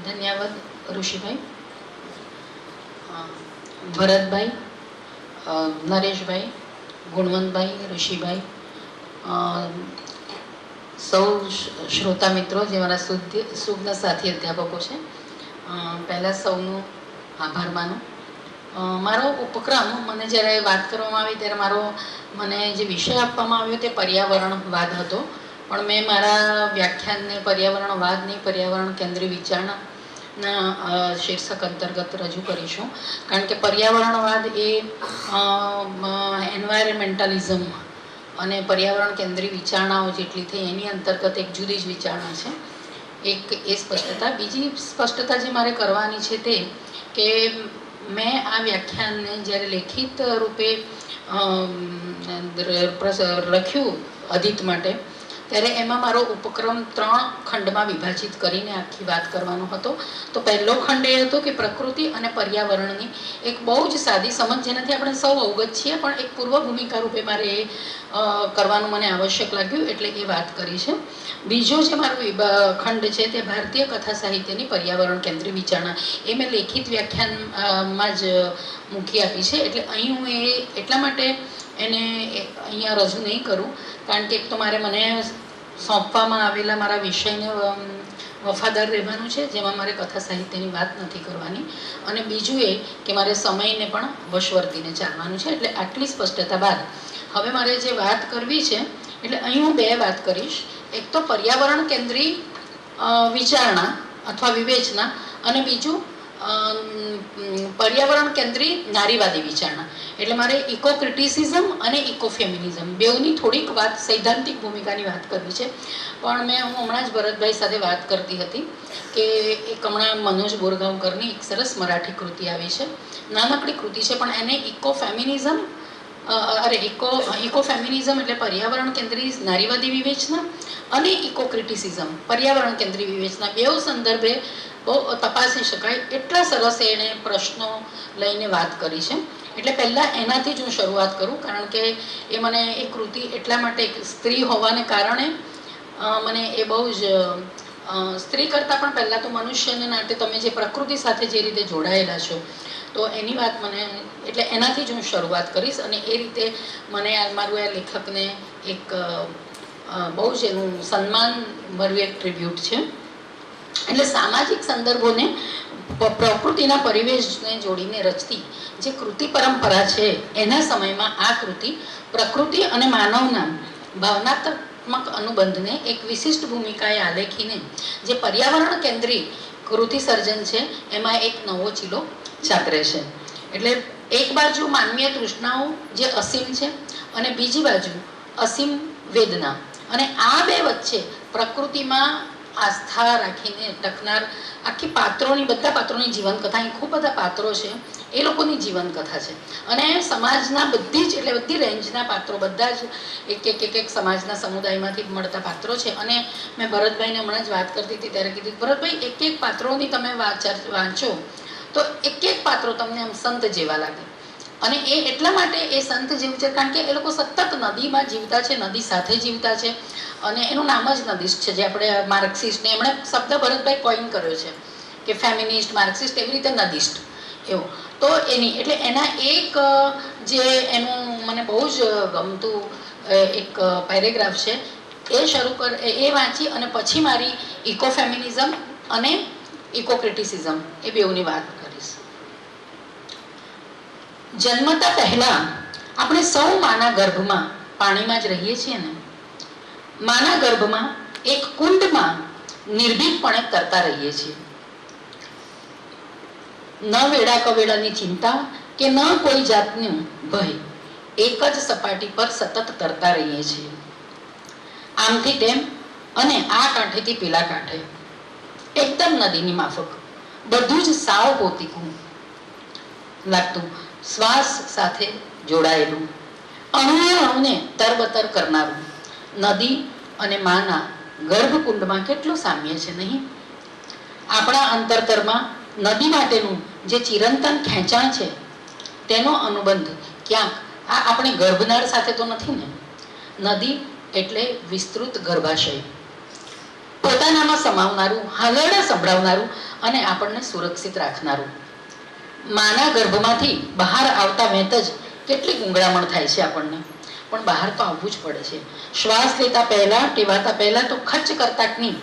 ધન્યવાદ ઋષિભાઈ, ભરતભાઈ, નરેશભાઈ, ગુણવંતભાઈ, ઋષિભાઈ, સૌ શ્રોતા મિત્રો જે મારા સુજ્ઞ સાથી અધ્યાપકો છે, પહેલાં સૌનો આભાર માનું. મારો ઉપક્રમ મને જ્યારે વાત કરવામાં આવી ત્યારે મને જે વિષય આપવામાં આવ્યો તે પર્યાવરણવાદ હતો, પણ મેં મારા વ્યાખ્યાનને પર્યાવરણવાદ નહીં પર્યાવરણ કેન્દ્રીય વિચારણાના શીર્ષક અંતર્ગત રજૂ કરીશું. કારણ કે પર્યાવરણવાદ એ એન્વાયરમેન્ટલિઝમ અને પર્યાવરણ કેન્દ્રીય વિચારણાઓ જેટલી થઈ એની અંતર્ગત એક જુદી જ વિચારણા છે. એક એ સ્પષ્ટતા. બીજી સ્પષ્ટતા જે મારે કરવાની છે તે કે મેં આ વ્યાખ્યાનને જ્યારે લેખિત રૂપે લખ્યું અધિત માટે ત્યારે એમાં મારો ઉપક્રમ 3 ખંડમાં વિભાજિત કરીને આખી વાત કરવાનો હતો. તો પહેલો ખંડ એ હતો કે પ્રકૃતિ અને પર્યાવરણની એક બહુ જ સાદી સમજ જેનાથી આપણે સૌ અવગત છીએ, પણ એક પૂર્વ ભૂમિકા રૂપે મારે એ કરવાનું મને આવશ્યક લાગ્યું એટલે એ વાત કરી છે. બીજો જે મારો ખંડ છે તે ભારતીય કથા સાહિત્યની પર્યાવરણ કેન્દ્રીય વિચારણા, એ મેં લેખિત વ્યાખ્યાનમાં જ મૂકી આપી છે. એટલે અહીં હું એ એટલા માટે એને અહીંયા રજૂ નહીં કરું કારણ કે એક તો મને સોંપવામાં આવેલા મારા વિષયને વફાદાર રહેવાનું છે, જેમાં મારે કથા સાહિત્યની વાત નથી કરવાની, અને બીજું એ કે મારે સમયને પણ વશવર્તીને ચાલવાનું છે. એટલે આટલી સ્પષ્ટતા બાદ હવે મારે જે વાત કરવી છે એટલે અહીં હું 2 વાત કરીશ. એક તો પર્યાવરણ કેન્દ્રીય વિચારણા અથવા વિવેચના, અને બીજું પર્યાવરણ કેન્દ્રીય નારીવાદી વિચારણા. એટલે મારે ઇકો ક્રિટિસિઝમ અને ઇકો ફેમિનિઝમ બેઉની થોડીક વાત સૈદ્ધાંતિક ભૂમિકાની વાત કરવી છે. પણ હું હમણાં જ ભરતભાઈ સાથે વાત કરતી હતી કે એક હમણાં મનોજ બોરગાંવકરની એક સરસ મરાઠી કૃતિ આવી છે, નાનકડી કૃતિ છે, પણ એને ઇકો ફેમિનિઝમ ઇકો ફેમિનિઝમ એટલે પર્યાવરણ કેન્દ્રીય નારીવાદી વિવેચના અને ઇકો ક્રિટિસિઝમ પર્યાવરણ કેન્દ્રીય વિવેચના બેઉ સંદર્ભે બહુ તપાસી શકાય એટલા સરસ એણે પ્રશ્નો લઈને વાત કરી છે. એટલે પહેલાં એનાથી જ હું શરૂઆત કરું કારણ કે એ મને એ કૃતિ એટલા માટે સ્ત્રી હોવાને કારણે મને એ બહુ જ સ્ત્રી કરતાં પણ પહેલાં તો મનુષ્યને નાતે તમે જે પ્રકૃતિ સાથે જે રીતે જોડાયેલા છો તો એની વાત મને એટલે એનાથી જ હું શરૂઆત કરીશ. અને એ રીતે મને મારું આ લેખકને એક બહુ જ એનું સન્માન ભર્યું એક ટ્રિબ્યુટ છે. એટલે સામાજિક સંદર્ભોને પ્રકૃતિના પરિવેશને જોડીને રચતી જે કૃતિ પરંપરા છે એના સમયમાં આ કૃતિ પ્રકૃતિ અને માનવના ભાવનાત્મક અનુબંધને એક વિશિષ્ટ ભૂમિકાએ આલેખીને જે પર્યાવરણ કેન્દ્રીય કૃતિ સર્જન છે એમાં એક નવો ચીલો ચાતરે છે. એટલે એક બાજુ માનવીય તૃષ્ણાઓ જે અસીમ છે અને બીજી બાજુ અસીમ વેદના, અને આ બે વચ્ચે પ્રકૃતિમાં આસ્થા રાખીને ટકનાર આખી બધા પાત્રોની જીવનકથા. અહીં ખૂબ બધા પાત્રો છે, એ લોકોની જીવનકથા છે, અને સમાજના બધી રેન્જના પાત્રો, બધા જ એક સમાજના સમુદાયમાંથી મળતા પાત્રો છે. અને મેં ભરતભાઈને હમણાં જ વાત કરતી હતી ત્યારે કીધું, ભરતભાઈ એક પાત્રોની તમે વાંચો તો એક પાત્રો તમને આમ સંત જેવા લાગે. અને એ એટલા માટે એ સંત જેવું છે કારણ કે એ લોકો સતત નદીમાં જીવતા છે, નદી સાથે જીવતા છે, અને એનું નામ જ નદીસ્ટ છે. જે આપણે માર્ક્સિસ્ટને એમણે શબ્દ ભરતભાઈ કોઈન કર્યો છે કે ફેમિનિસ્ટ, માર્ક્સિસ્ટ, એવી રીતે નદીસ્ટ એવું. તો એટલે એના એક જે એનું મને બહુ જ ગમતું એક પેરેગ્રાફ છે એ વાંચી અને પછી મારી ઇકો ફેમિનિઝમ અને ઇકો ક્રિટિસિઝમ એ બેઉની વાત કરીશ. જન્મતા પહેલા આપણે સૌ માના ગર્ભમાં પાણીમાં જ રહીએ છીએ ને. માના ગર્ભમાં એક કુંડમાં નિર્ભીકપણે તરતા રહીએ છીએ. ન વેડા કવેડાની ચિંતા કે ન કોઈ જાતનું ભય, એક જ સપાટી પર સતત તરતા રહીએ છીએ. આમથી તેમ અને આ કાંઠેથી પેલા કાંઠે, એકદમ નદીની માફક, બધું જ સાવ પોતીકું લાગતું, શ્વાસ સાથે જોડાયેલું, અણુને તરબતર કરનારું. નદી અને માના ગર્ભકુંડમાં કેટલું સામ્ય છે નહીં? આપણા અંતરતરમાં નદી માટેનું જે ચિરંતન ખેંચાણ છે તેનો અનુબંધ ક્યાંક આ આપણે ગર્ભનાળ સાથે તો નથી ને. નદી એટલે વિસ્તૃત ગર્ભાશય, પોતાનામાં સમાવનારું, હાલરડા સંભળાવનારું અને આપણને સુરક્ષિત રાખનારું. માના ગર્ભમાંથી બહાર આવતા વેત જ કેટલી ગુંગળામણ થાય છે આપણને, પણ બહાર તો આવવું જ પડે છે. શ્વાસ લેતા પહેલા, ટેવાતા પહેલા તો ખચ્ચ કરતાકની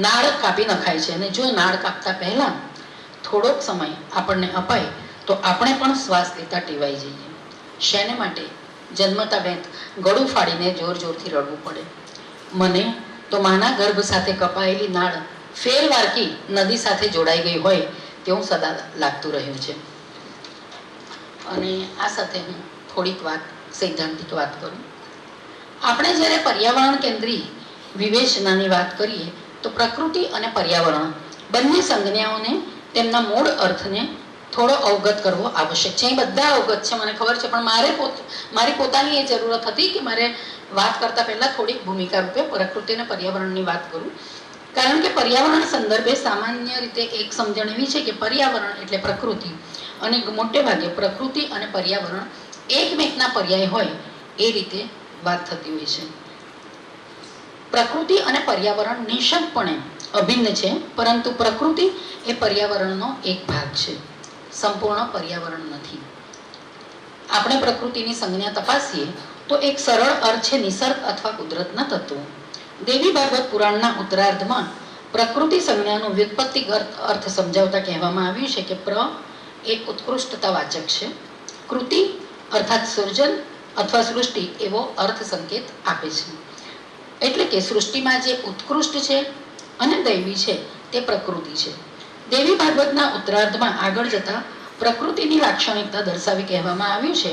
નાળ કાપી નખાય છે, અને જો નાળ કાપતા પહેલા થોડોક સમય આપણને અપાય તો આપણે પણ શ્વાસ લેતા ટેવાઈ જઈએ. શેને માટે? જન્મતા વેત ગળું ફાડીને જોર જોરથી રડવું પડે. મને તો માના ગર્ભ સાથે કપાયેલી નાળ ફેરવારકી નદી સાથે જોડાઈ ગઈ હોય તેવું સદા લાગતું રહ્યું છે. અને આ સાથે હું થોડીક વાત, સૈદ્ધાંતિક વાત કરું. આપણે જ્યારે પર્યાવરણ કેન્દ્રી વિવેચનાની વાત કરીએ તો પ્રકૃતિ અને પર્યાવરણ બંને સંજ્ઞાઓને તેમના મૂળ અર્થને થોડો અવગત કરવો આવશ્યક છે. એ બધા અવગત છે, મને ખબર છે, પણ મારી પોતાની એ જરૂરત હતી કે મારે વાત કરતા પહેલા થોડીક ભૂમિકા રૂપે પ્રકૃતિ અને પર્યાવરણની વાત કરું. કારણ કે પર્યાવરણ સંદર્ભે સામાન્ય રીતે એક સમજણ એવી છે કે પર્યાવરણ એટલે પ્રકૃતિ, અને મોટે ભાગે પ્રકૃતિ અને પર્યાવરણ એકમેકના પર્યાય હોય એ રીતે વાત થતી હોય છે. પ્રકૃતિ અને પર્યાવરણ નિઃશંકપણે અભિન્ન છે, પરંતુ પ્રકૃતિ એ પર્યાવરણનો એક ભાગ છે, સંપૂર્ણ પર્યાવરણ નથી. આપણે પ્રકૃતિની સંજ્ઞા તપાસીએ તો એક સરળ અર્થ છે નિસર્ગ અથવા કુદરતના તત્વો. દેવી ભાગવત પુરાણના ઉત્તરાર્ધમાં પ્રકૃતિ સંજ્ઞાનું વ્યુત્પત્તિગત અર્થ સમજાવતા કહેવામાં આવ્યું છે કે પ્ર એ ઉત્કૃષ્ટતા વાચક છે, કૃતિ અર્થાત સર્જન અથવા સૃષ્ટિ એવો અર્થ સંકેત આપે છે. એટલે કે સૃષ્ટિમાં જે ઉત્કૃષ્ટ છે અને દૈવી છે તે પ્રકૃતિ છે. દેવી ભાગવતના ઉત્તરાર્ધમાં આગળ જતા પ્રકૃતિની લાક્ષણિકતા દર્શાવી કહેવામાં આવ્યું છે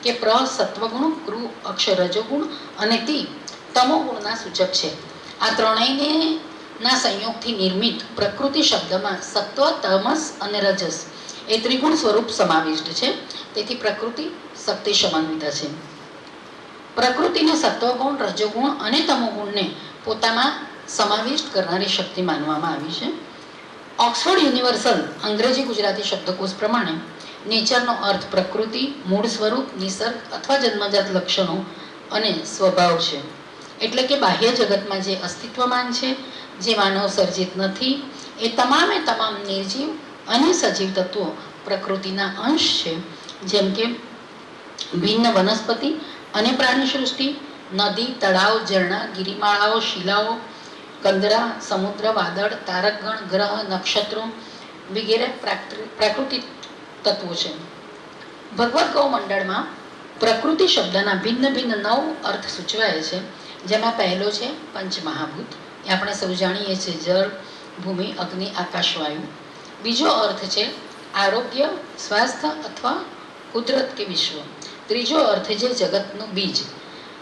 કે પ્ર સત્વગુણ, કૃ અક્ષર રજોગુણ અને તિ તમોગુણના સૂચક છે. આ ત્રણેયના સંયોગથી નિર્મિત પ્રકૃતિ શબ્દમાં સત્વ, તમસ અને રજસ એ ત્રિગુણ સ્વરૂપ સમાવિષ્ટ છે. તેથી પ્રકૃતિ શક્તિ સમન્વિતા છે. પ્રકૃતિને સત્વગુણ, રજોગુણ અને તમોગુણને પોતામાં સમાવિષ્ટ કરનારી શક્તિ માનવામાં આવી છે. ઓક્સફોર્ડ યુનિવર્સલ અંગ્રેજી ગુજરાતી શબ્દકોશ પ્રમાણે નેચરનો અર્થ પ્રકૃતિ, મૂળ સ્વરૂપ, નિસર્ગ અથવા જન્મજાત લક્ષણો અને સ્વભાવ છે. એટલે કે બાહ્ય જગતમાં જે અસ્તિત્વમાન છે, જે માનવ સર્જિત નથી, એ તમામે તમામ નિર્જીવ અને સજીવ તત્વો પ્રકૃતિના અંશ છે. જેમ કે ભિન્ન વનસ્પતિ અને પ્રાણી સૃષ્ટિ, નદી, તળાવ, ઝરણા, ગિરિમાળાઓ, શિલાઓ, કંદરા, સમુદ્ર, વાદળ, તારકગણ, ગ્રહ, નક્ષત્રો વગેરે પ્રાકૃતિક તત્વો છે. ભગવદ્ ગૌ મંડળમાં પ્રકૃતિ શબ્દના ભિન્ન ભિન્ન 9 અર્થ સૂચવાય છે. જેમાં પહેલો છે પંચમહાભૂત, એ આપણે સૌ જાણીએ છીએ, જળ, ભૂમિ, અગ્નિ, આકાશ, વાયુ. બીજો અર્થ છે આરોગ્ય, સ્વાસ્થ્ય અથવા કુદરત કે વિશ્વ. ત્રીજો અર્થ છે જગતનું બીજ,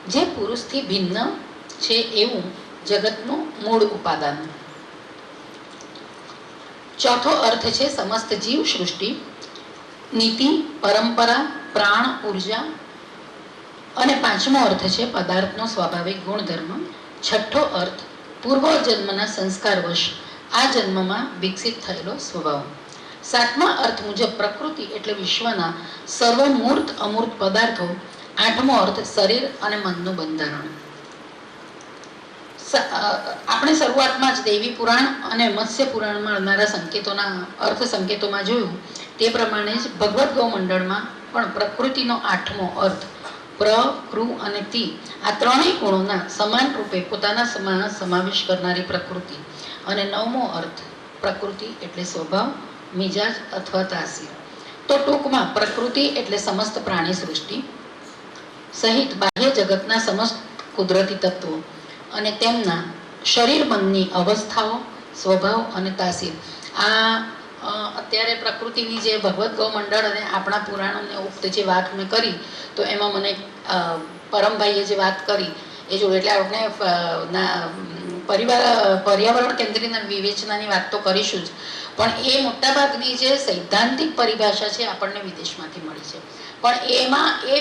જે પુરુષથી ભિન્ન છે એવું જગતનું મૂળ ઉપાદાન. ચોથો અર્થ છે સમસ્ત જીવ સૃષ્ટિ, નીતિ, પરંપરા, પ્રાણ, ઉર્જા. અને પાંચમો અર્થ છે પદાર્થનો સ્વાભાવિક ગુણધર્મ. છઠ્ઠો અર્થ પૂર્વ જન્મના સંસ્કારવશ આ જન્મમાં વિકસિત થયેલો સ્વભાવ. સાતમા અર્થ મુજબ પ્રકૃતિ એટલે વિશ્વના સર્વ મૂર્ત અમૂર્ત પદાર્થો. આઠમો અર્થ શરીર અને મનનું બંધારણ. આપણે શરૂઆતમાં જ દેવી પુરાણ અને મત્સ્ય પુરાણમાં મળનારા સંકેતોના અર્થ સંકેતોમાં જોયું તે પ્રમાણે જ ભગવદ્ ગૌ મંડળમાં પણ પ્રકૃતિનો આઠમો અર્થ પ્ર, કૃ અને તિ આ ત્રણેય ગુણોના સમાન રૂપે પોતાના સમાવેશ કરનારી પ્રકૃતિ. અને નવમો અર્થ પ્રકૃતિ એટલે સ્વભાવ, મિજાજ અથવા તાસીર. તો ટૂંકમાં પ્રકૃતિ એટલે સમસ્ત પ્રાણી સૃષ્ટિ સહિત બાહ્ય જગતના સમસ્ત કુદરતી તત્વો અને તેમના શરીર મનની અવસ્થાઓ, સ્વભાવ અને તાસીર. આ અત્યારે પ્રકૃતિની જે ભગવદ્ ગૌ મંડળ અને આપણા પુરાણોને ઉક્ત જે વાત મેં કરી તો એમાં મને પરમભાઈએ જે વાત કરી એ જોડે એટલે આપણે પર્યાવરણ કેન્દ્રીય વિવેચનાની વાત તો કરીશું જ, પણ એ મોટાભાગની જે સૈદ્ધાંતિક પરિભાષા છે આપણને વિદેશમાંથી મળી છે. પણ એમાં એ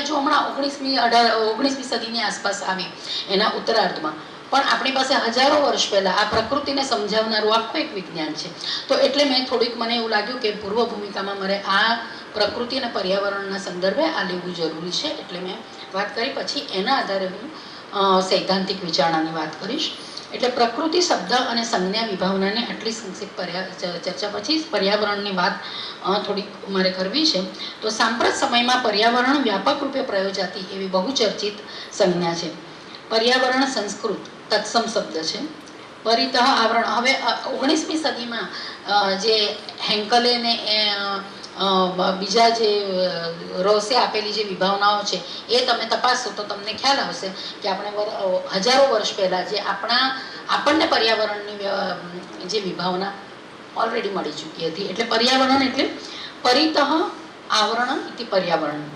જો હમણાં 19મી સદીની આસપાસ આવી એના ઉત્તરાર્ધમાં પણ આપણી પાસે હજારો વર્ષ પહેલા આ પ્રકૃતિને સમજાવનારું આખું એક વિજ્ઞાન છે. તો એટલે મેં થોડીક મને એવું લાગ્યું કે પૂર્વ ભૂમિકામાં મારે આ પ્રકૃતિ અને પર્યાવરણના સંદર્ભે આ લેવું જરૂરી છે, એટલે મેં વાત કરી. પછી એના આધારે હું સૈદ્ધાંતિક વિચારણાની વાત કરીશ. એટલે પ્રકૃતિ શબ્દ અને સંજ્ઞા વિભાવનાની આટલી સંક્ષિપ્ત ચર્ચા પછી પર્યાવરણની વાત થોડીક મારે કરવી છે. તો સાંપ્રત સમયમાં પર્યાવરણ વ્યાપક રૂપે પ્રયોજાતી એવી બહુચર્ચિત સંજ્ઞા છે. પર્યાવરણ સંસ્કૃત તત્સમ શબ્દ છે. પરિતઃ આવરણ, હવે 19મી સદીમાં જે હેન્કલે ને બીજા જે રોસે આપેલી જે વિભાવનાઓ છે એ તમે તપાસો તો તમને ખ્યાલ આવશે કે આપણે હજારો વર્ષ પહેલાં જે આપણને પર્યાવરણની જે વિભાવના ઓલરેડી મળી ચૂકી હતી. એટલે પર્યાવરણ એટલે પરિતઃ આવરણ ઇતિ પર્યાવરણ.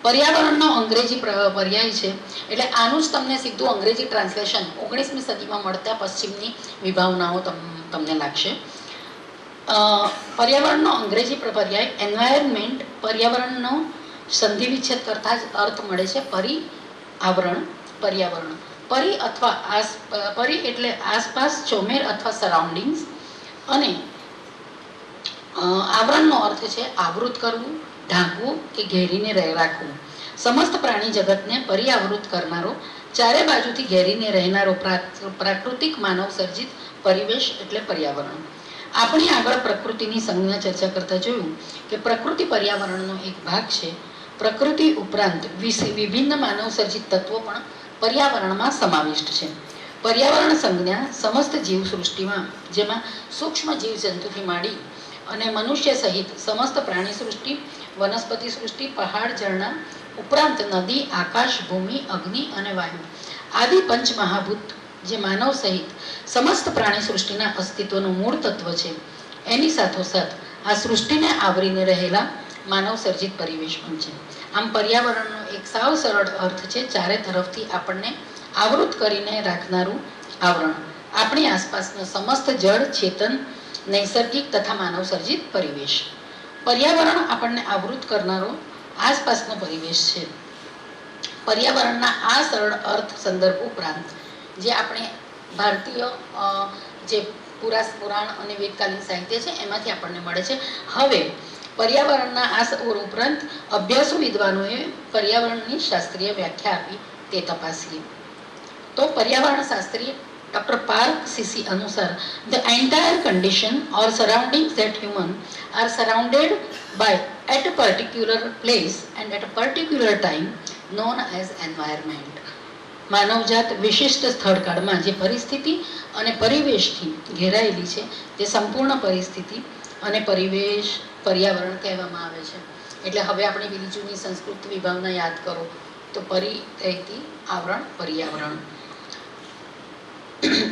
પર્યાવરણનો અંગ્રેજી પર્યાય છે. એટલે આનું જ તમને સીધું અંગ્રેજી ટ્રાન્સલેશન 19મી સદીમાં મળતા પશ્ચિમની વિભાવનાઓ તમને લાગશે. પર્યાવરણનો અંગ્રેજી પર્યાય એન્વાયરમેન્ટ, પર્યાવરણનો સંધિ વિચ્છેદ કરતા જ અર્થ મળે છે પરી આવરણ, પર્યાવરણ. પરી અથવા પરી એટલે આસપાસ, ચોમેર અથવા સરાઉન્ડિંગ્સ, અને આવરણનો અર્થ છે આવૃત કરવું, ઢાંકવું કે ઘેરીને રાખવું. સમસ્ત પ્રાણી જગતને પરિઆવૃત કરનારો, ચારે બાજુથી ઘેરીને રહેનારો પ્રાકૃતિક માનવ સર્જિત પરિવેશ એટલે પર્યાવરણ. આપણી આગળ પ્રકૃતિની સંજ્ઞા ચર્ચા કરતા જોયું કે પ્રકૃતિ પર્યાવરણનો એક ભાગ છે. પ્રકૃતિ ઉપરાંત વિભિન્ન માનવ સર્જિત તત્વો પણ પર્યાવરણમાં સમાવિષ્ટ છે. પર્યાવરણ સંજ્ઞા સમસ્ત જીવસૃષ્ટિમાં, જેમાં સૂક્ષ્મ જીવજંતુથી માંડી અને મનુષ્ય સહિત સમસ્ત પ્રાણી સૃષ્ટિ, વનસ્પતિ સૃષ્ટિ, પહાડ, ઝરણા ઉપરાંત નદી, આકાશ, ભૂમિ, અગ્નિ અને વાયુ આદિ પંચમહાભૂત જે માનવ સહિત સમસ્ત પ્રાણી સૃષ્ટિના અસ્તિત્વનું મૂળ તત્વ છે, એની સાથોસાથ આ સૃષ્ટિને આવરીને રહેલા માનવ સર્જિત પરિવેશ પણ છે. આમ પર્યાવરણનો એક સાવ સરળ અર્થ છે ચારે તરફથી આપણને આવૃત કરીને રાખનારું આવરણ. આપણી આસપાસનો સમસ્ત જળ, ચેતન, નૈસર્ગિક તથા માનવ સર્જિત પરિવેશ. પર્યાવરણ આપણને આવૃત કરનારો આસપાસનો પરિવેશ છે. પર્યાવરણના આ સરળ અર્થ સંદર્ભ ઉપરાંત જે આપણે ભારતીય જે પુરાણ અને વેદકાલીન સાહિત્ય છે એમાંથી આપણને મળે છે. હવે પર્યાવરણના આ ઉપરાંત અભ્યાસુ વિદ્વાનોએ પર્યાવરણની શાસ્ત્રીય વ્યાખ્યા આપી તે તપાસીએ. તો પર્યાવરણ શાસ્ત્રી ડૉક્ટર પાર્ક સીસી અનુસાર the entire condition or surroundings that human are surrounded by at a particular place and at a particular time known as environment. માનવજાત વિશિષ્ટ સ્થળકાળમાં જે પરિસ્થિતિ અને પરિવેશથી ઘેરાયેલી છે તે સંપૂર્ણ પરિસ્થિતિ અને પરિવેશ પર્યાવરણ કહેવામાં આવે છે. એટલે હવે આપણે પેલી જૂની સંસ્કૃત વિભાવના યાદ કરો તો પરિથી આવરણ, પર્યાવરણ.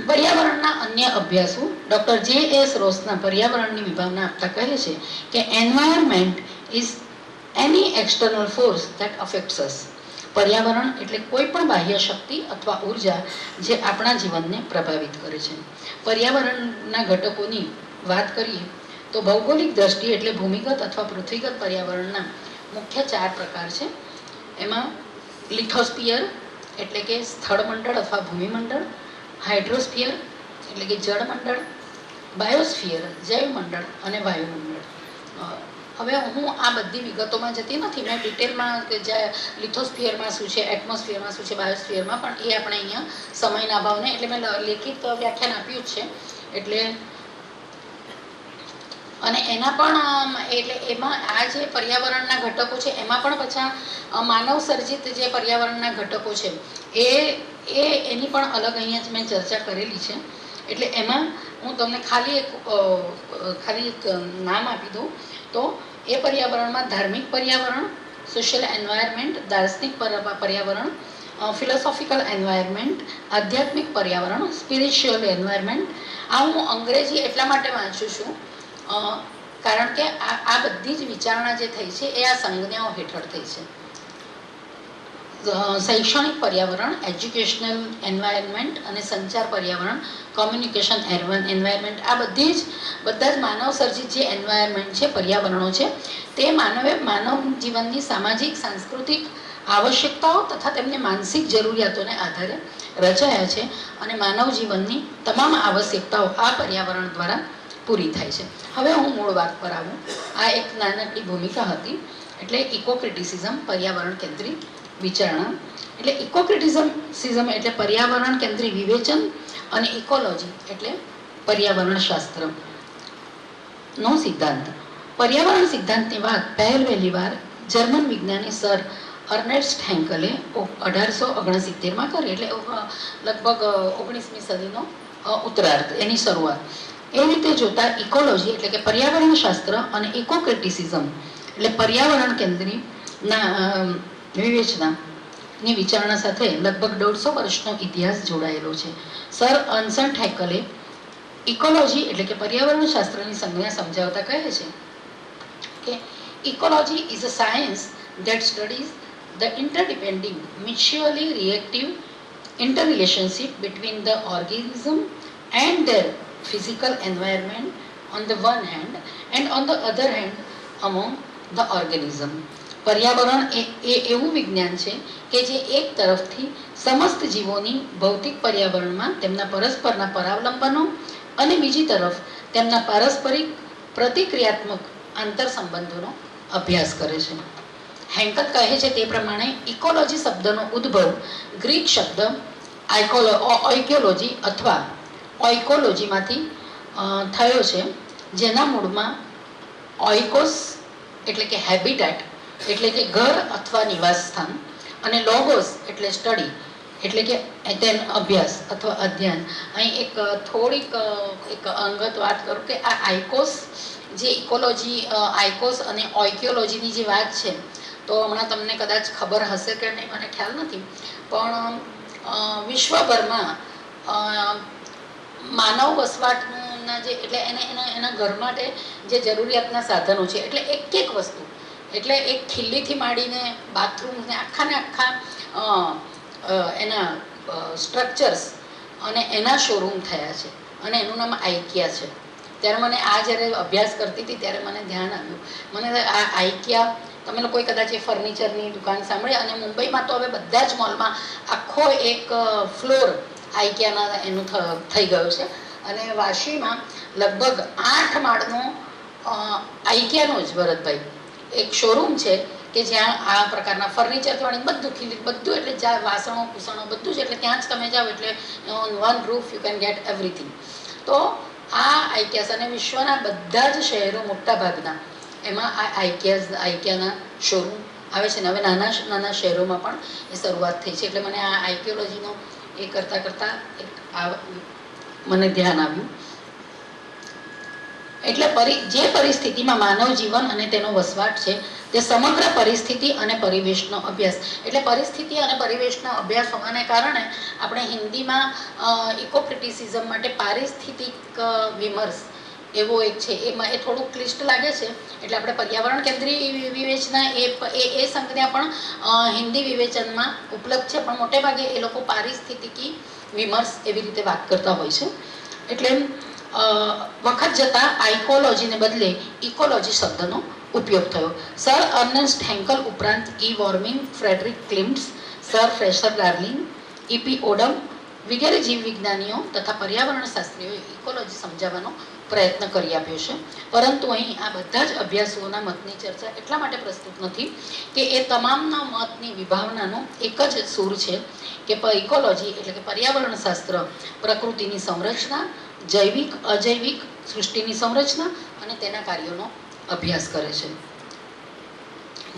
પર્યાવરણના અન્ય અભ્યાસો ડૉક્ટર જે.એસ. રોસના પર્યાવરણની વિભાવના આપતા કહે છે કે environment is any external force that affects us. પર્યાવરણ એટલે કોઈ પણ બાહ્ય શક્તિ અથવા ઉર્જા જે આપણા જીવનને પ્રભાવિત કરે છે. પર્યાવરણના ઘટકોની વાત કરીએ તો ભૌગોલિક દ્રષ્ટિએ એટલે ભૂમિગત અથવા પૃથ્વીગત પર્યાવરણના મુખ્ય 4 પ્રકાર છે. એમાં લિથોસ્ફિયર એટલે કે સ્થળમંડળ અથવા ભૂમિમંડળ, હાઇડ્રોસ્ફિયર એટલે કે જળમંડળ, બાયોસ્ફિયર જૈવમંડળ અને વાયુમંડળ. હવે હું આ બધી વિગતોમાં જતી નથી, મેં ડિટેલમાં કે જે લિથોસ્ફિયરમાં શું છે, એટમોસ્ફિયરમાં શું છે, બાયોસ્ફિયરમાં, પણ એ આપણે અહીંયા સમયના અભાવને એટલે મેં લેખિત વ્યાખ્યાન આપ્યું જ છે. એટલે અને એના પણ એટલે એમાં આ જે પર્યાવરણના ઘટકો છે એમાં પણ પાછા માનવ સર્જિત જે પર્યાવરણના ઘટકો છે એની પણ અલગ અહીંયા જ મેં ચર્ચા કરેલી છે. એટલે એમાં હું તમને ખાલી એક નામ આપી દઉં તો એ પર્યાવરણમાં ધાર્મિક પર્યાવરણ, સોશિયલ એન્વાયરમેન્ટ, દાર્શનિક પર્યાવરણ, ફિલોસોફિકલ એન્વાયરમેન્ટ, આધ્યાત્મિક પર્યાવરણ, સ્પિરિચ્યુઅલ એન્વાયરમેન્ટ. આ હું અંગ્રેજી એટલા માટે વાંચું છું કારણ કે આ બધી જ વિચારણા જે થઈ છે એ આ સંજ્ઞાઓ હેઠળ થઈ છે. શૈક્ષણિક પર્યાવરણ, એજ્યુકેશનલ એન્વાયરમેન્ટ અને સંચાર પર્યાવરણ, કોમ્યુનિકેશન એન્વાયરમેન્ટ, આ બધા જ માનવ સર્જિત જે એન્વાયરમેન્ટ છે, પર્યાવરણો છે, તે માનવ જીવનની સામાજિક, સાંસ્કૃતિક આવશ્યકતાઓ તથા તેમની માનસિક જરૂરિયાતોને આધારે રચાયા છે અને માનવ જીવનની તમામ આવશ્યકતાઓ આ પર્યાવરણ દ્વારા પૂરી થાય છે. હવે હું મૂળ વાત પર આવું. આ એક નાનકડી ભૂમિકા હતી. એટલે ઇકો ક્રિટિસિઝમ, પર્યાવરણ કેન્દ્રિત વિચારણા. એટલે ઇકોક્રિટિસિઝમ એટલે પર્યાવરણ કેન્દ્રી વિવેચન અને ઇકોલોજી એટલે પર્યાવરણ શાસ્ત્ર નો સિદ્ધાંત. પર્યાવરણ સિદ્ધાંતની વાત પહેલી વાર જર્મન વિજ્ઞાની સર અર્નેસ્ટ હેન્કલે 1869માં કરી, એટલે લગભગ 19મી સદીનો ઉત્તરાર્ધ, એની શરૂઆત. એ રીતે જોતા ઇકોલોજી એટલે કે પર્યાવરણ શાસ્ત્ર અને ઇકોક્રિટિસિઝમ એટલે પર્યાવરણ કેન્દ્રી વિવેચનાની વિચારણા સાથે લગભગ 150 વર્ષનો ઇતિહાસ જોડાયેલો છે. સર અર્નેસ્ટ હેન્કલે ઇકોલોજી એટલે કે પર્યાવરણ શાસ્ત્રની સંજ્ઞા સમજાવતા કહે છે કે ecology is a science that studies the interdependent, mutually reactive interrelationship between the organism and their physical environment on the one hand and on the other hand among the organism. પર્યાવરણ એ એવું વિજ્ઞાન છે કે જે એક તરફથી સમસ્ત જીવોની ભૌતિક પર્યાવરણમાં તેમના પરસ્પરના પરાવલંબનો અને બીજી તરફ તેમના પારસ્પરિક પ્રતિક્રિયાત્મક આંતર સંબંધોનો અભ્યાસ કરે છે. હેન્કલ કહે છે તે પ્રમાણે ઇકોલોજી શબ્દનો ઉદ્ભવ ગ્રીક શબ્દ ઓઇકોલોજી અથવા ઓઇકોલોજીમાંથી થયો છે, જેના મૂળમાં ઓઇકોસ એટલે કે હેબિટેટ એટલે કે ઘર અથવા નિવાસ સ્થાન અને લોગોસ એટલે સ્ટડી એટલે કે તેનો અભ્યાસ અથવા અધ્યયન. અહીં એક થોડીક એક અંગત વાત કરું કે આ આઇકોસ જે ઇકોલોજી આઇકોસ અને ઓઇકોલોજીની જે વાત છે, તો હમણાં તમને કદાચ ખબર હશે કે નહીં, મને ખ્યાલ નથી, પણ વિશ્વભરમાં માનવ વસવાટના જે એટલે એના ઘર માટે જે જરૂરિયાતના સાધનો છે, એટલે એક વસ્તુ એટલે એક ખીલ્લીથી માંડીને બાથરૂમને આખા એના સ્ટ્રક્ચર્સ અને એના શોરૂમ થયા છે અને એનું નામ આઇકિયા છે. ત્યારે મને આ જ્યારે અભ્યાસ કરતી હતી ત્યારે મને ધ્યાન આવ્યું, મને આ આઇકિયા તમે લોકોએ કદાચ એ ફર્નિચરની દુકાન સાંભળી, અને મુંબઈમાં તો હવે બધા જ મોલમાં આખો એક ફ્લોર આઇકિયાના એનું થઈ ગયો છે. અને વાશીમાં લગભગ 8 માળનો આઇકિયાનો જ ભરતભાઈ એક શોરૂમ છે કે જ્યાં આ પ્રકારના ફર્નિચર વાળી બધું એટલે વાસણો કુસણો બધું જ, એટલે ત્યાં જ તમે જાઓ એટલે on one roof you can get everything. તો આ આઇકિયાસ અને વિશ્વના બધા જ શહેરો મોટા ભાગના એમાં આ આઇકિયાના શોરૂમ આવે છે ને. હવે નાના શહેરોમાં પણ એ શરૂઆત થઈ છે. એટલે મને આ આઇકોલોજીનો એ કરતાં મને ધ્યાન આવ્યું. એટલે જે પરિસ્થિતિમાં માનવ જીવન અને તેનો વસવાટ છે તે સમગ્ર પરિસ્થિતિ અને પરિવેશનો અભ્યાસ. એટલે પરિસ્થિતિ અને પરિવેશનો અભ્યાસ હોવાને કારણે આપણે હિન્દીમાં ઇકોક્રિટિસિઝમ માટે પારિસ્થિતિક વિમર્શ એવો એક છે, એમાં એ થોડુંક ક્લિષ્ટ લાગે છે. એટલે આપણે પર્યાવરણ કેન્દ્રીય વિવેચના એ સંજ્ઞા પણ હિન્દી વિવેચનમાં ઉપલબ્ધ છે, પણ મોટે ભાગે એ લોકો પારિસ્થિતિકી વિમર્શ એવી રીતે વાત કરતા હોય છે. એટલે વખત જતાં આઇકોલોજીને બદલે ઇકોલોજી શબ્દનો ઉપયોગ થયો. સર અર્નેસ્ટ હેન્કલ ઉપરાંત Warming, Frederick Clements, sir Fraser Darling, E.P. Odum વગેરે જીવ વિજ્ઞાનીઓ તથા પર્યાવરણ શાસ્ત્રીઓએ ઇકોલોજી સમજાવવાનો પ્રયત્ન કરી આપ્યો છે. પરંતુ અહીં આ બધા જ અભ્યાસોના મતની ચર્ચા એટલા માટે પ્રસ્તુત નથી કે એ તમામના મતની વિભાવનાનો એક જ સૂર છે કે ઇકોલોજી એટલે કે પર્યાવરણ શાસ્ત્ર પ્રકૃતિની સંરચના, જૈવિક અજૈવિક સૃષ્ટિની સંરચના અને તેના કાર્યોનો અભ્યાસ કરે છે.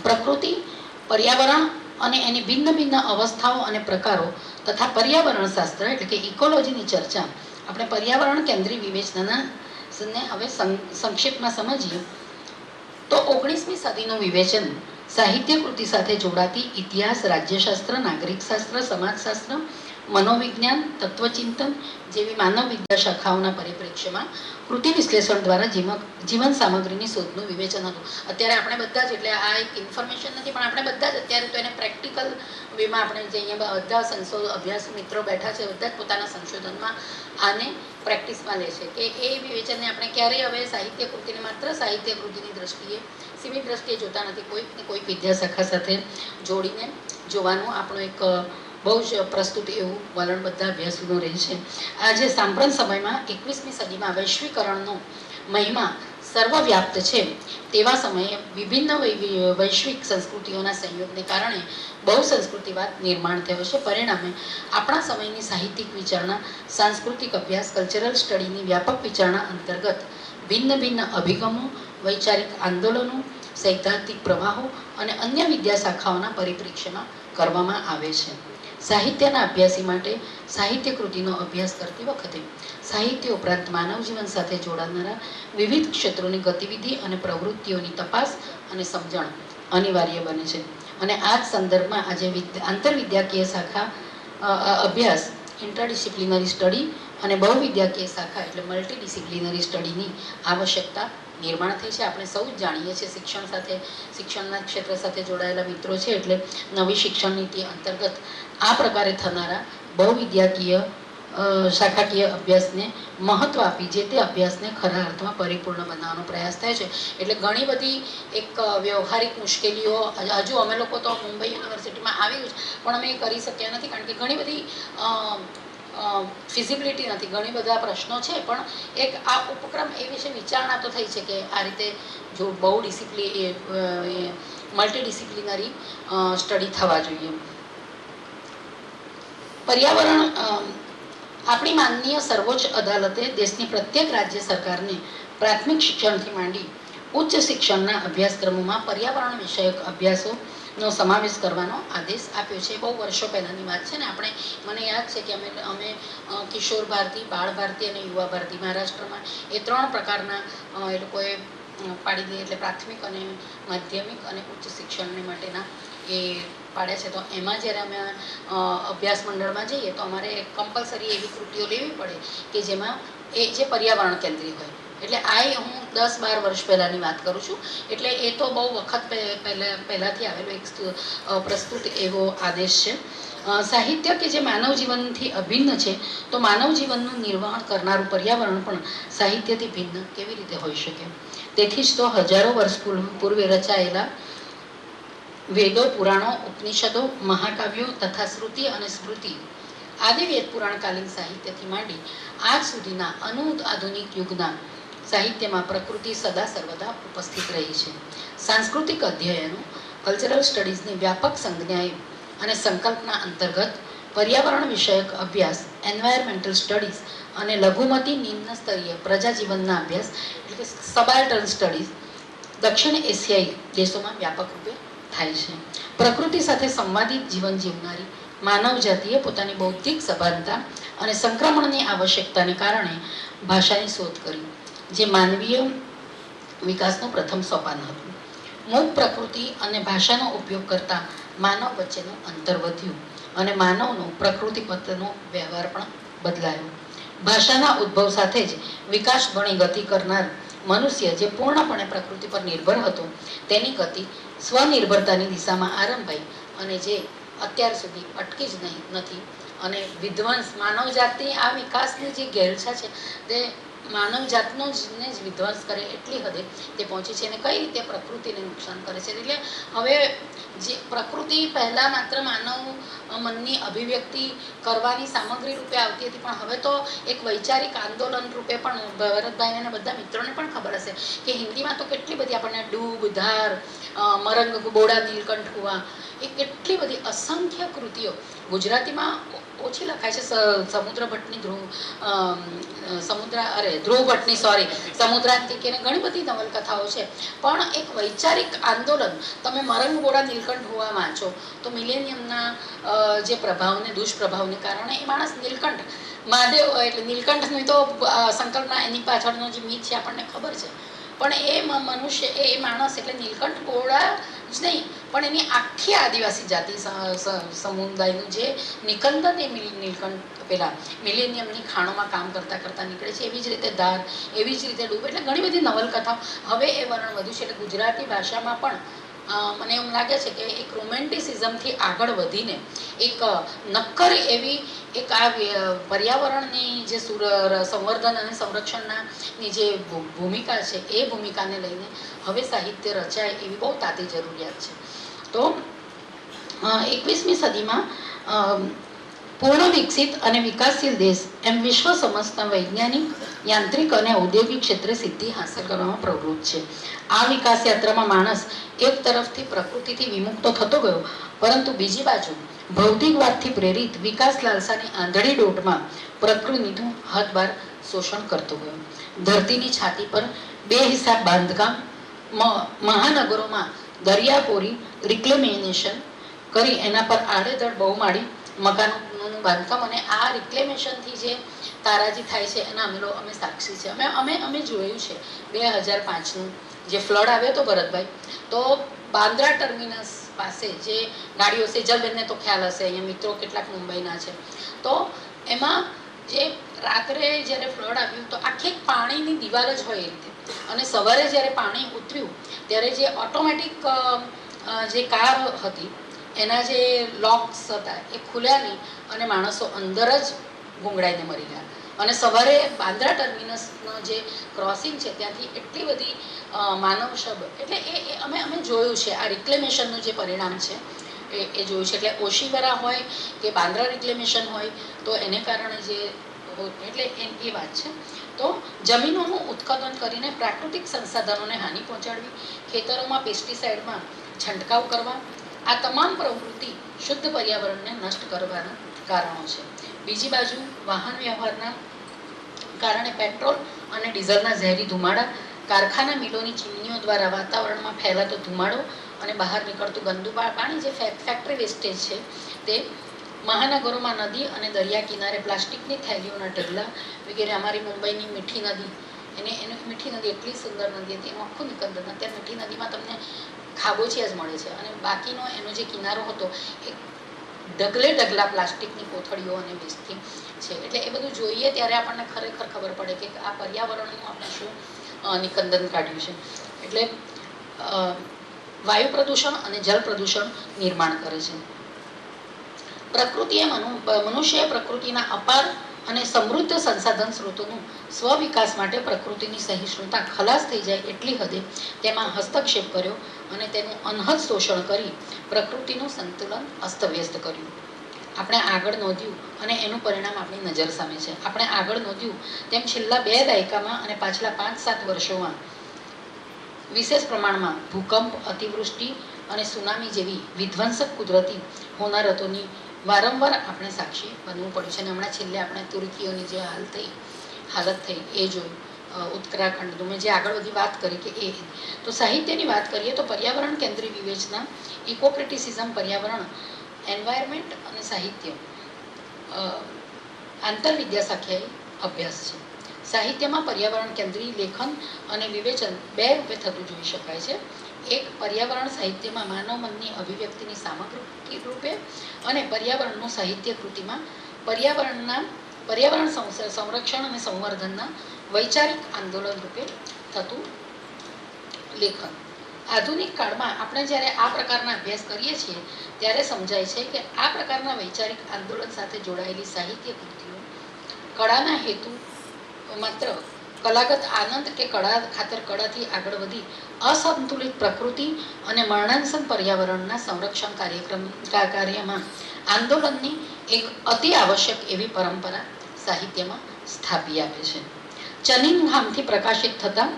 પ્રકૃતિ, પર્યાવરણ અને એની ભિન્ન અવસ્થાઓ અને પ્રકારો તથા પર્યાવરણ શાસ્ત્ર એટલે કે ઇકોલોજીની ચર્ચા આપણે પર્યાવરણ કેન્દ્રીય વિવેચનાને હવે સંક્ષિપ્તમાં સમજીએ તો 19મી સદીનું વિવેચન સાહિત્ય કૃતિ સાથે જોડાતી ઇતિહાસ, રાજ્યશાસ્ત્ર, નાગરિક શાસ્ત્ર, સમાજશાસ્ત્ર, મનોવિજ્ઞાન, તત્વચિંતન જેવી માનવ વિદ્યા શાખાઓના પરિપ્રેક્ષ્યમાં કૃતિ વિશ્લેષણ દ્વારા જીવન સામગ્રીની શોધનું વિવેચન હતું. અત્યારે આપણે બધા જ એટલે આ એક ઇન્ફોર્મેશન નથી, પણ આપણે બધા જ અત્યારે તો એને પ્રેક્ટિકલ વેમાં આપણે જે અહીંયા બધા અભ્યાસ મિત્રો બેઠા છે બધા જ પોતાના સંશોધનમાં આને પ્રેક્ટિસમાં લે છે કે એ વિવેચનને આપણે ક્યારેય હવે સાહિત્ય કૃતિને માત્ર સાહિત્ય કૃતિની દ્રષ્ટિએ સીમિત દ્રષ્ટિએ જોતા નથી, કોઈક વિદ્યાશાખા સાથે જોડીને જોવાનું આપણો એક બહુ જ પ્રસ્તુત એવું વલણ બધા અભ્યાસોનો રહે છે. આજે સાંપ્રત સમયમાં 21મી સદીમાં વૈશ્વિકરણનો મહિમા સર્વવ્યાપ્ત છે તેવા સમયે વિભિન્ન વૈશ્વિક સંસ્કૃતિઓના સંયોગને કારણે બહુસંસ્કૃતિવાદ નિર્માણ થયો છે. પરિણામે આપણા સમયની સાહિત્યિક વિચારણા, સાંસ્કૃતિક અભ્યાસ, કલ્ચરલ સ્ટડીની વ્યાપક વિચારણા અંતર્ગત ભિન્ન ભિન્ન અભિગમો, વૈચારિક આંદોલનો, સૈદ્ધાંતિક પ્રવાહો અને અન્ય વિદ્યા શાખાઓના પરિપ્રેક્ષ્યમાં કરવામાં આવે છે. સાહિત્યના અભ્યાસી માટે સાહિત્ય કૃતિનો અભ્યાસ કરતી વખતે સાહિત્ય ઉપરાંત માનવ જીવન સાથે જોડાનારા વિવિધ ક્ષેત્રોની ગતિવિધિ અને પ્રવૃત્તિઓની તપાસ અને સમજણ અનિવાર્ય બને છે. અને આ જ સંદર્ભમાં આજે આંતરવિદ્યાકીય શાખા અભ્યાસ, ઇન્ટરડિસિપ્લિનરી સ્ટડી અને બહુવિદ્યાકીય શાખા એટલે મલ્ટીડિસિપ્લિનરી સ્ટડીની આવશ્યકતા નિર્માણ થઈ છે. આપણે સૌ જ જાણીએ છીએ, શિક્ષણ સાથે, શિક્ષણના ક્ષેત્ર સાથે જોડાયેલા મિત્રો છે એટલે નવી શિક્ષણ નીતિ અંતર્ગત આ પ્રકારે થનારા બહુવિદ્યાકીય શાખાકીય અભ્યાસને મહત્વ આપી જે તે અભ્યાસને ખરા અર્થમાં પરિપૂર્ણ બનાવવાનો પ્રયાસ થાય છે. એટલે ઘણી બધી એક વ્યવહારિક મુશ્કેલીઓ હજુ અમે લોકો તો મુંબઈ યુનિવર્સિટીમાં આવ્યું છે પણ અમે એ કરી શક્યા નથી, કારણ કે ઘણી બધી ફિઝિબિલિટી નથી, ઘણી બધા પ્રશ્નો છે. પણ એક આ ઉપક્રમ એ વિશે વિચારણા તો થઈ છે કે આ રીતે જો બહુ મલ્ટીડિસિપ્લિનરી સ્ટડી થવા જોઈએ. પર્યાવરણ આપણી માનનીય સર્વોચ્ચ અદાલતે દેશની પ્રત્યેક રાજ્ય સરકારને પ્રાથમિક શિક્ષણથી માંડી ઉચ્ચ શિક્ષણના અભ્યાસક્રમોમાં પર્યાવરણ વિષયક અભ્યાસોનો સમાવેશ કરવાનો આદેશ આપ્યો છે. બહુ વર્ષો પહેલાંની વાત છે ને. મને યાદ છે કે અમે કિશોર ભારતી, બાળ ભારતી અને યુવા ભારતી મહારાષ્ટ્રમાં એ 3 પ્રકારના એ લોકોએ પાડી દીધી. એટલે પ્રાથમિક અને માધ્યમિક અને ઉચ્ચ શિક્ષણને માટેના એ પાડ્યા છે. તો એમાં જ્યારે અમે અભ્યાસ મંડળમાં જઈએ તો અમારે કમ્પલસરી એવી કૃતિઓ લેવી પડે કે જેમાં એ જે પર્યાવરણ કેન્દ્રિત હોય. એટલે હું 10-12 વર્ષ પહેલાંની વાત કરું છું. એટલે એ તો બહુ વખત પહેલાંથી આવેલો એક પ્રસ્તુત એવો આદેશ છે. સાહિત્ય કે જે માનવ જીવનથી અભિન્ન છે, તો માનવ જીવનનું નિર્વહન કરનારું પર્યાવરણ પણ સાહિત્યથી ભિન્ન કેવી રીતે હોઈ શકે? તેથી જ તો હજારો વર્ષ પૂર્વે રચાયેલા વેદો, પુરાણો, ઉપનિષદો, મહાકાવ્યો તથા શ્રુતિ અને સ્મૃતિ આદિ વેદ પુરાણકાલીન સાહિત્યથી માંડી આજ સુધીના આધુનિક યુગના સાહિત્યમાં પ્રકૃતિ સદા સર્વદા ઉપસ્થિત રહી છે. સાંસ્કૃતિક અધ્યયનો, કલ્ચરલ સ્ટડીઝની વ્યાપક સંજ્ઞાએ અને સંકલ્પના અંતર્ગત પર્યાવરણ વિષયક અભ્યાસ, એન્વાયરમેન્ટલ સ્ટડીઝ અને લઘુમતી નિમ્ન સ્તરીય પ્રજાજીવનના અભ્યાસ એટલે કે સબાલ્ટર્ન સ્ટડીઝ દક્ષિણ એશિયાઈ દેશોમાં વ્યાપક રૂપે થાય છે. પ્રકૃતિ સાથે સંવાદિત જીવન જીવનારી માનવ જાતિએ પોતાની બૌદ્ધિક સભાનતા અને સંક્રમણની આવશ્યકતાને કારણે ભાષાની શોધ કરી, જે માનવીય વિકાસનું પ્રથમ સોપાન હતું. મૂક પ્રકૃતિ અને ભાષાનો ઉપયોગ કરતા માનવ વચ્ચેનું અંતર વધ્યું અને માનવનો પ્રકૃતિ પ્રત્યેનો વ્યવહાર પણ બદલાયો. ભાષાના ઉદ્ભવ સાથે જ વિકાસ ભણી ગતિ કરનાર મનુષ્ય જે પૂર્ણપણે પ્રકૃતિ પર નિર્ભર હતો, તેની ગતિ સ્વનિર્ભરતાની દિશામાં આરંભાઈ અને જે અત્યાર સુધી અટકી જ નથી. અને વિધ્વંસ, માનવ જાતની આ વિકાસની જે ઘેલછા છે તે માનવ જાતનો જ વિધ્વંસ કરે એટલી હદે તે પહોંચી છે અને કઈ રીતે પ્રકૃતિને નુકસાન કરે છે. એટલે હવે જે પ્રકૃતિ પહેલાં માત્ર માનવ મનની અભિવ્યક્તિ કરવાની સામગ્રી રૂપે આવતી હતી, પણ હવે તો એક વૈચારિક આંદોલન રૂપે પણ ભરતભાઈને અને બધા મિત્રોને પણ ખબર હશે કે હિન્દીમાં તો કેટલી બધી આપણને ડૂબ, ધાર, મરંગ, બોડા, નીલકંઠ હુઆ, એ કેટલી બધી અસંખ્ય કૃતિઓ ગુજરાતીમાં ઓછી લખાય છે. ધ્રુવ ભટ્ટની સમુદ્રાંતિકે ઘણી બધી નવલકથાઓ છે. પણ એક વૈચારિક આંદોલન, તમે મરંગ, બોડા, નીલકંઠ હુઆ વાંચો તો મિલેનિયમના જે પ્રભાવને, દુષ્પ્રભાવને કારણે એ માણસ નીલકંઠ, મહાદેવ એટલે નીલકંઠની તો સંકલ્પના, એની પાછળનો જે મીથ છે આપણને ખબર છે. પણ એ મનુષ્ય, એ માણસ એટલે નીલકંઠ બોડા જ નહીં, પણ એની આખી આદિવાસી જાતિ સમુદાયનું જે નિકંદન એ નીલકંઠ પેલા મિલેનિયમની ખાણોમાં કામ કરતા નીકળે છે. એવી જ રીતે ધાર, એવી જ રીતે ડૂબ, એટલે ઘણી બધી નવલકથાઓ હવે એ વર્ણન વધ્યું છે. એટલે ગુજરાતી ભાષામાં પણ મને એવું લાગે છે કે એક રોમેન્ટિસિઝમથી આગળ વધીને એક નક્કર એવી એક આ પર્યાવરણની જે સંવર્ધન અને સંરક્ષણની જે ભૂમિકા છે, એ ભૂમિકાને લઈને હવે સાહિત્ય રચાય એવી બહુ તાતી જરૂરિયાત છે. તો 21મી સદીમાં પૂર્ણ વિકસિત અને વિકાસશીલ દેશ એમ વિશ્વ સમસ્ત વૈજ્ઞાનિક, યાંત્રિક અને ઔદ્યોગિક ક્ષેત્રે સિદ્ધિ હાંસલ કરવામાં પ્રવૃત્ત છે. આ વિકાસ યાત્રામાં માણસ એક તરફથી પ્રકૃતિથી વિમુક્ત થતો ગયો, પરંતુ બીજી બાજુ ભૌતિકવાદથી પ્રેરિત વિકાસ લાલસાની આંધળી દોટમાં પ્રકૃતિનું હદબાર શોષણ કરતો ગયો. ધરતીની છાતી પર બેહિસાબ બાંધકામ, મહાનગરોમાં દરિયાકોરી રિક્લેમિનેશન કરી એના પર આડેધડ બહુમાળી મકાનોનું બાંધકામ, અને આ રિક્લેમેશનથી જે તારાજી થાય છે એના અમે સાક્ષી છે. અમે જોયું છે 2005નું જે ફ્લડ આવ્યો હતો ભરતભાઈ, તો બાંદ્રા ટર્મિનસ પાસે જે ગાડીઓ, સેજલબેનને તો ખ્યાલ હશે, અહીંયા મિત્રો કેટલાક મુંબઈના છે, તો એમાં જે રાત્રે જ્યારે ફ્લડ આવ્યું તો આખી પાણીની દિવાલ જ હોય એ રીતે, અને સવારે જ્યારે પાણી ઉતર્યું ત્યારે જે ઓટોમેટિક જે કાર હતી એના જે લોક્સ હતા એ ખુલ્યા નહીં અને માણસો અંદર જ ગુંગળાઈને મરી ગયા. અને સવારે બાંદ્રા ટર્મિનસનો જે ક્રોસિંગ છે ત્યાંથી એટલી બધી માનવ શબ, એટલે એ અમે જોયું છે. આ રિક્લેમેશનનું જે પરિણામ છે એ જોયું છે. એટલે ઓશીવરા હોય કે બાંદ્રા રિક્લેમેશન હોય તો એને કારણે જે એટલે એ વાત છે. તો જમીનોનું ઉત્પાદન કરીને પ્રાકૃતિક સંસાધનોને હાનિ પહોંચાડવી, ખેતરોમાં પેસ્ટિસાઇડમાં છંટકાવ કરવા, આ તમામ પ્રવૃત્તિ શુદ્ધ પર્યાવરણને નષ્ટ કરવાના કારણો છે. બીજી બાજુ વાહન વ્યવહારના કારણે પેટ્રોલ અને ડીઝલના ઝેરી ધુમાડા, કારખાના મિલોની ચીમનીઓ દ્વારા વાતાવરણમાં ફેલાતો ધુમાડો અને બહાર નીકળતું ગંદુ પાણી, જે ફેક્ટરી વેસ્ટેજ છે તે મહાનગરોમાં નદી અને દરિયા કિનારે પ્લાસ્ટિકની થેલીઓના ઢગલા વગેરે. અમારી મુંબઈની મીઠી નદી, એને મીઠી નદી એટલી સુંદર નદી હતી, એનું આખું નિકંદન. અત્યારે મીઠી નદીમાં તમને ખાબોચિયા જ મળે છે, અને બાકીનો એનો જે કિનારો હતો એ ઢગલે ઢગલા પ્લાસ્ટિકની કોથળીઓ અને વેસ્ટથી છે. એટલે એ બધું જોઈએ ત્યારે આપણને ખરેખર ખબર પડે કે આ પર્યાવરણનું આપણે શું નિકંદન કાઢ્યું છે. એટલે વાયુ પ્રદૂષણ અને જલ પ્રદૂષણ નિર્માણ કરે છે. પ્રકૃતિએ મનુષ્ય પ્રકૃતિના અપાર અને સમૃદ્ધ સંસાધન સ્ત્રોતોનું સ્વવિકાસ માટે પ્રકૃતિની સહિષ્ણુતા ખલાસ થઈ જાય એટલી હદે તેમાં હસ્તક્ષેપ કર્યો અને તેનું અનહદ શોષણ કરી પ્રકૃતિનું સંતુલન અસ્તવ્યસ્ત કર્યું. આપણે આગળ નોંધ્યું અને એનું પરિણામ આપણી નજર સામે છે. આપણે આગળ નોંધ્યું તેમ છેલ્લા 2 દાયકામાં અને પાછલા 5-7 વર્ષોમાં વિશેષ પ્રમાણમાં ભૂકંપ, અતિવૃષ્ટિ અને સુનામી જેવી વિધ્વંસક કુદરતી હોનારતોની વારંવાર આપણે સાક્ષી બનવું પડ્યું છે. અને હમણાં છેલ્લે આપણે તુર્કીઓની જે હાલત થઈ એ જોયું, ઉત્તરાખંડનું મેં જે આગળ બધી વાત કરી કે એ. તો સાહિત્યની વાત કરીએ તો પર્યાવરણ કેન્દ્રીય વિવેચના, ઇકોક્રિટિસિઝમ, પર્યાવરણ, એન્વાયરમેન્ટ અને સાહિત્ય આંતરવિદ્યાશાખાયી અભ્યાસ છે. સાહિત્યમાં પર્યાવરણ કેન્દ્રીય લેખન અને વિવેચન 2 રૂપે થતું જોઈ શકાય છે. એક, પર્યાવરણ સાહિત્યમાં માનવ મનની અભિવ્યક્તિની સામગ્રી રૂપે, અને પર્યાવરણનું સાહિત્ય કૃતિમાં પર્યાવરણ સંરક્ષણ અને સંવર્ધનના વૈચારિક આંદોલન રૂપે થતું લેખન. આધુનિક કાળમાં આપણે જ્યારે આ પ્રકારના અભ્યાસ કરીએ છીએ ત્યારે સમજાય છે કે આ પ્રકારના વૈચારિક આંદોલન સાથે જોડાયેલી સાહિત્ય કૃતિઓ કળાના હેતુ માત્ર કલાગત આનંદ કે કળા ખાતર કળાથી આગળ વધી અસંતુલિત પ્રકૃતિ અને મરણાંસન પર્યાવરણના સંરક્ષણ કાર્યમાં આંદોલનની એક અતિ આવશ્યક એવી પરંપરા સાહિત્યમાં સ્થાપી આપે છે. ચનિંગહામથી પ્રકાશિત થતા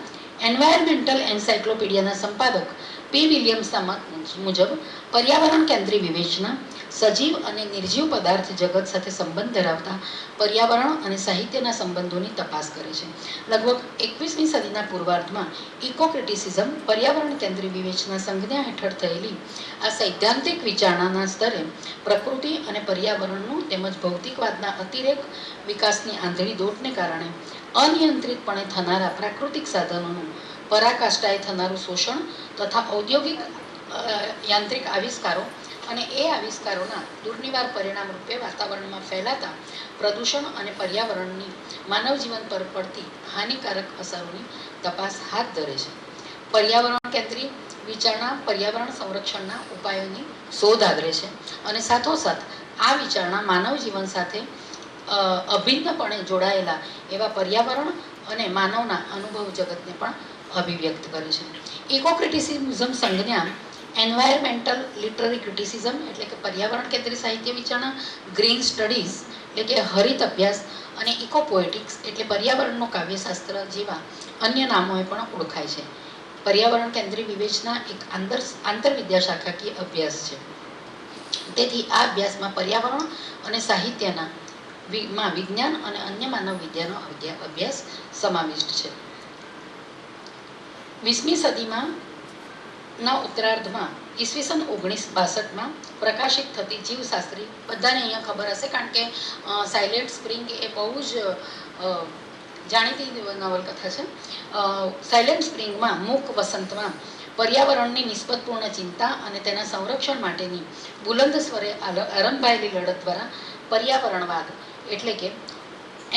એન્વાયરમેન્ટલ એન્સાઇક્લોપીડિયાના સંપાદક પી. વિલિયમ્સના મત મુજબ પર્યાવરણ કેન્દ્રીય વિવેચના સજીવ અને નિર્જીવ પદાર્થ જગત સાથે સંબંધ ધરાવતા પર્યાવરણ અને સાહિત્યના સંબંધોની તપાસ કરે છે. લગભગ 21મી સદીના પૂર્વાર્ધમાં ઇકોક્રિટિસિઝમ પર્યાવરણ કેન્દ્રીય વિવેચના સંજ્ઞા હેઠળ થયેલી આ સૈદ્ધાંતિક વિચારણાના સ્તરે પ્રકૃતિ અને પર્યાવરણનું તેમજ ભૌતિકવાદના અતિરેક વિકાસની આંધળી દોટને કારણે અનિયંત્રિતપણે થનારા પ્રાકૃતિક સાધનોનું પરાકાષ્ઠાએ થનારું શોષણ તથા ઔદ્યોગિક યાંત્રિક આવિષ્કારો અને એ આવિષ્કારોના દુર્નિવાર પરિણામ રૂપે વાતાવરણમાં ફેલાતા પ્રદૂષણ અને પર્યાવરણની માનવ જીવન પર પડતી હાનિકારક અસરોની તપાસ હાથ ધરે છે. પર્યાવરણ કેન્દ્રીય વિચારણા પર્યાવરણ સંરક્ષણના ઉપાયોની શોધ આદરે છે અને સાથોસાથ આ વિચારણા માનવ જીવન સાથે અભિન્નપણે જોડાયેલા એવા પર્યાવરણ અને માનવના અનુભવ જગતને પણ અભિવ્યક્ત કરે છે. ઇકોક્રિટિસિઝમ સંજ્ઞા એન્વાયરમેન્ટલ લિટરરી ક્રિટિસિઝમ એટલે કે પર્યાવરણ કેન્દ્રિત સાહિત્ય વિચારણા, ગ્રીન સ્ટડીઝ એટલે કે હરિત અભ્યાસ અને ઇકો પોએટિક્સ એટલે પર્યાવરણનું કાવ્યશાસ્ત્ર જેવા અન્ય નામોએ પણ ઓળખાય છે. પર્યાવરણ કેન્દ્રિત વિવેચના એક આંતર વિદ્યાશાખાકીય અભ્યાસ છે. તેથી આ અભ્યાસમાં પર્યાવરણ અને સાહિત્યના વિજ્ઞાન અને અન્ય માનવ વિદ્યાનો અભ્યાસ સમાવિષ્ટ છે. 20મી સદીમાં ના ઉત્તરાર્ધમાં ઈસવીસન 1962માં પ્રકાશિત થતી જીવશાસ્ત્રી, બધાને અહીંયા ખબર હશે કારણ કે સાયલેન્ટ સ્પ્રિંગ એ બહુ જ જાણીતી નવલકથા છે. સાયલેન્ટ સ્પ્રિંગમાં મૂક વસંતમાં પર્યાવરણની નિસ્બતપૂર્ણ ચિંતા અને તેના સંરક્ષણ માટેની બુલંદ સ્વરે આરંભાયેલી લડત દ્વારા પર્યાવરણવાદ એટલે કે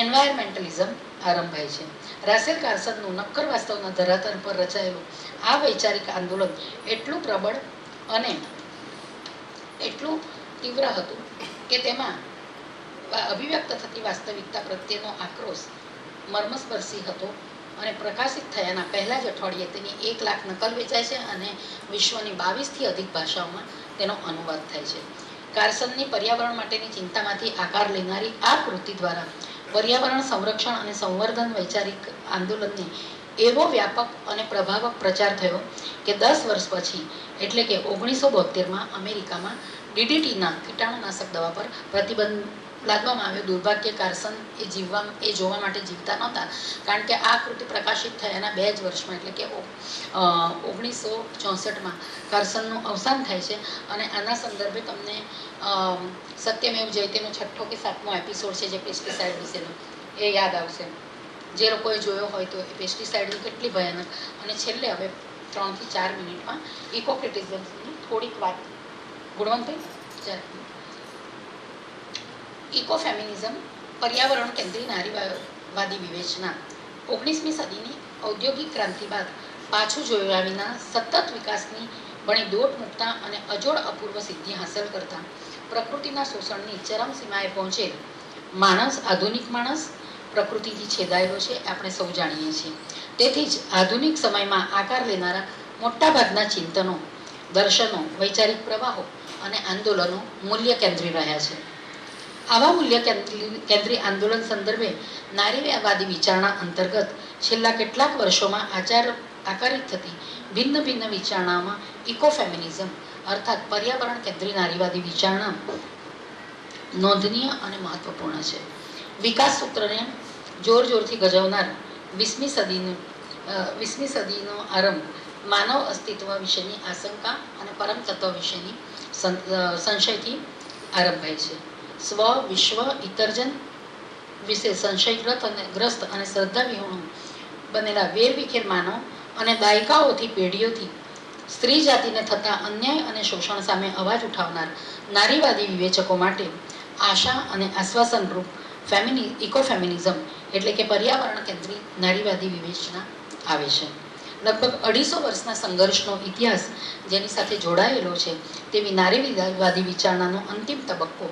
એન્વાયરમેન્ટલિઝમ આરંભાય છે. રાસેલ કાર્સનનું નક્કર વાસ્તવના ધરાતલ પર રચાયેલું આ વૈચારિક આંદોલન એટલું પ્રબળ અને એટલું તીવ્ર હતું કે તેમાં અભિવ્યક્ત થતી વાસ્તવિકતા પ્રત્યેનો આક્રોશ મર્મસ્પર્શી હતો અને પ્રકાશિત થયાના પહેલા જ અઠવાડિયે તેની 1 લાખ નકલ વેચાય છે અને વિશ્વની 22થી અધિક ભાષાઓમાં તેનો અનુવાદ થાય છે. કાર્સનની પર્યાવરણ માટેની ચિંતામાંથી આકાર લેનારી આ કૃતિ દ્વારા પર્યાવરણ સંરક્ષણ અને સંવર્ધન વૈચારિક આંદોલનને એવો વ્યાપક અને પ્રભાવક પ્રચાર થયો કે 10 વર્ષ પછી એટલે કે 1972માં અમેરિકામાં ડીડીટીના કીટાણુનાશક દવા પર પ્રતિબંધ લાદવામાં આવ્યો. દુર્ભાગ્ય કાર્સન એ જોવા માટે જીવતા નહોતા કારણ કે આ કૃતિ પ્રકાશિત થયાના 2 જ વર્ષમાં એટલે કે 1964માં કાર્સનનું અવસાન થાય છે. અને આના સંદર્ભે તમને સત્યમેવ જયતેનો 6થો કે 7મો એપિસોડ છે જે પેસ્ટિસાઇડ વિશેનો એ યાદ આવશે. જે લોકોએ જોયો હોય તો એ પેસ્ટિસાઇડની કેટલી ભયાનક. અને છેલ્લે હવે 3 થી 4 મિનિટમાં ઇકો ક્રિટિસિઝમની થોડીક વાત. ગુણવંતભાઈ, ઇકો ફેમિનિઝમ પર્યાવરણ કેન્દ્રિત નારીવાદી વિવેચના 19મી સદીની ઔદ્યોગિક ક્રાંતિ બાદ પાછું જોયા વિના સતત વિકાસની વણી દોટ મૂકતા અને અજોડ અપૂર્વ સિદ્ધિ હાંસલ કરતા પ્રકૃતિના શોષણની ચરમસીમાએ પહોંચેલ માણસ, આધુનિક માણસ પ્રકૃતિથી છેદાયેલો છે, આપણે સૌ જાણીએ છીએ. તેથી જ આધુનિક સમયમાં આકાર લેનારા મોટાભાગના ચિંતનો, દર્શનો, વૈચારિક પ્રવાહો અને આંદોલનો મૂલ્ય કેન્દ્રી રહ્યા છે. આવા મૂલ્ય કેન્દ્રી આંદોલન સંદર્ભે નારીવાદી વિચારણા અંતર્ગત છેલ્લા કેટલાક વર્ષોમાં આકારિત થતી ભિન્ન ભિન્ન વિચારણામાં ઇકો ફેમિનિઝમ અર્થાત પર્યાવરણ કેન્દ્રી નારીવાદી વિચારણા નોંધનીય અને મહત્વપૂર્ણ છે. વિકાસ સૂત્રને જોરથી ગજવનાર 20મી સદીનો આરંભ માનવ અસ્તિત્વ વિશેની આશંકા અને પરમ તત્વ વિશેની સંશયથી આરંભાય છે. સ્વ, વિશ્વ, ઇતરજન વિશે સંશયગ્રસ્ત અને શ્રદ્ધા વિહોણું બનેલા વેરવિખેર માનવ અને દાયકાઓથી પેઢીઓથી સ્ત્રી જાતિને થતા અન્યાય અને શોષણ સામે અવાજ ઉઠાવનાર નારીવાદી વિવેચકો માટે આશા અને આશ્વાસનરૂપ ઇકો ફેમિનિઝમ એટલે કે પર્યાવરણ કેન્દ્રિત નારીવાદી વિવેચના આવે છે. લગભગ 250 વર્ષના સંઘર્ષનો ઇતિહાસ જેની સાથે જોડાયેલો છે તેવી નારીવાદી વિચારણાનો અંતિમ તબક્કો